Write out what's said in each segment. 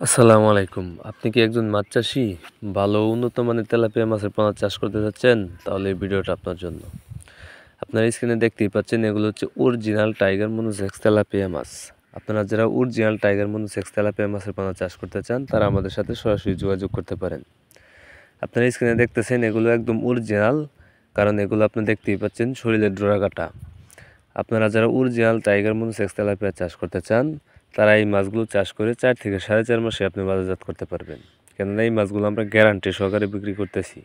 আসসালামু আলাইকুম। আপনি কি একজন মাছ চাষী? ভালো উন্নত মানের তেলাপিয়া মাছের পোনা চাষ করতে চাচ্ছেন? তাহলে এই ভিডিওটা আপনার জন্য। আপনারা স্ক্রিনে দেখতেই পাচ্ছেন এগুলো হচ্ছে অরিজিনাল টাইগার মনোসেক্স তেলাপিয়া মাছ। আপনারা যারা অরিজিনাল টাইগার মনোসেক্স তেলাপিয়া মাছের পোনা চাষ করতে চান তারা আমাদের সাথে সরাসরি যোগাযোগ করতে পারেন। আপনারা স্ক্রিনে দেখতেছেন এগুলো একদম অরিজিনাল, কারণ এগুলো আপনি দেখতেই পাচ্ছেন শরীরের ডোরা কাটা। আপনারা যারা অরিজিনাল টাইগার মনোসেক্স তেলাপিয়া চাষ করতে চান তারা এই মাছগুলো চাষ করে 4 থেকে 4.5 মাসে আপনি বাজারজাত করতে পারবেন। কেননা এই মাছগুলো আমরা গ্যারান্টি সহকারে বিক্রি করতেছি।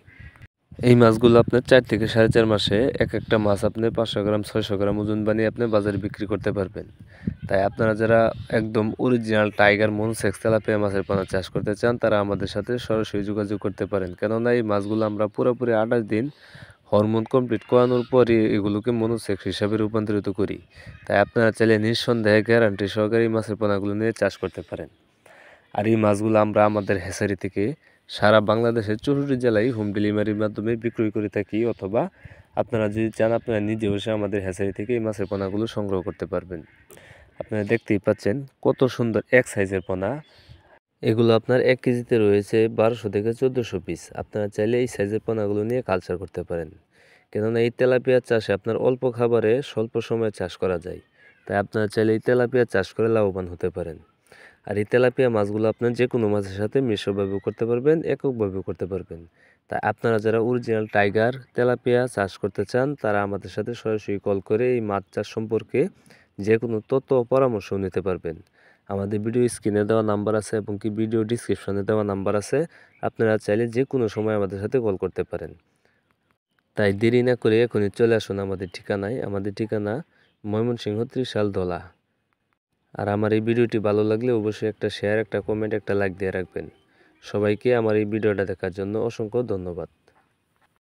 এই মাছগুলো আপনার 4 থেকে 4.5 মাসে এক একটা মাছ আপনি 500 গ্রাম 600 গ্রাম ওজন বানিয়ে আপনি বাজারে বিক্রি করতে পারবেন। তাই আপনারা যারা একদম অরিজিনাল টাইগার মনোসেক্স তেলাপিয়া মাছের পোনা চাষ করতে চান তারা আমাদের সাথে সরাসরি যোগাযোগ করতে পারেন। কেননা এই মাছগুলো আমরা পুরোপুরি 28 দিন হরমোন কমপ্লিট করানোর পরে এগুলোকে মনোসেক্স হিসাবে রূপান্তরিত করি। তাই আপনারা চাইলে নিঃসন্দেহে গ্যারান্টি সহকারে এই মাছের পোনাগুলো নিয়ে চাষ করতে পারেন। আর এই মাছগুলো আমরা আমাদের হ্যাচারি থেকে সারা বাংলাদেশের 64 জেলায় হোম ডেলিভারির মাধ্যমে বিক্রয় করে থাকি, অথবা আপনারা যদি চান আপনারা নিজে বসে আমাদের হ্যাচারি থেকে এই মাছের পোনাগুলো সংগ্রহ করতে পারবেন। আপনারা দেখতেই পাচ্ছেন কত সুন্দর এক সাইজের পোনা। এগুলো আপনার 1 কেজিতে রয়েছে 1200 থেকে 1400 পিস। আপনারা চাইলে এই সাইজের পোনাগুলো নিয়ে কালচার করতে পারেন। কেননা এই তেলাপিয়া চাষে আপনার অল্প খাবারে স্বল্প সময়ে চাষ করা যায়। তাই আপনারা চাইলে এই তেলাপিয়া চাষ করে লাভবান হতে পারেন। আর এই তেলাপিয়া মাছগুলো আপনার যে কোনো মাছের সাথে মিশ্রভাবেও করতে পারবেন, এককভাবেও করতে পারবেন। তাই আপনারা যারা অরিজিনাল টাইগার তেলাপিয়া চাষ করতে চান তারা আমাদের সাথে সরাসরি কল করে এই মাছ চাষ সম্পর্কে যে কোনো তথ্য ও পরামর্শ নিতে পারবেন। আমাদের ভিডিও স্ক্রিনে দেওয়া নাম্বার আছে এবং কি ভিডিও ডিসক্রিপশনে দেওয়া নাম্বার আছে। আপনারা চাইলে যে কোনো সময় আমাদের সাথে কল করতে পারেন। তাই দেরি না করে এখনই চলে আসুন আমাদের ঠিকানায়। আমাদের ঠিকানা ময়মনসিংহ ত্রিশাল ধলা। আর আমার এই ভিডিওটি ভালো লাগলে অবশ্যই একটা শেয়ার, একটা কমেন্ট, একটা লাইক দিয়ে রাখবেন। সবাইকে আমার এই ভিডিওটা দেখার জন্য অসংখ্য ধন্যবাদ।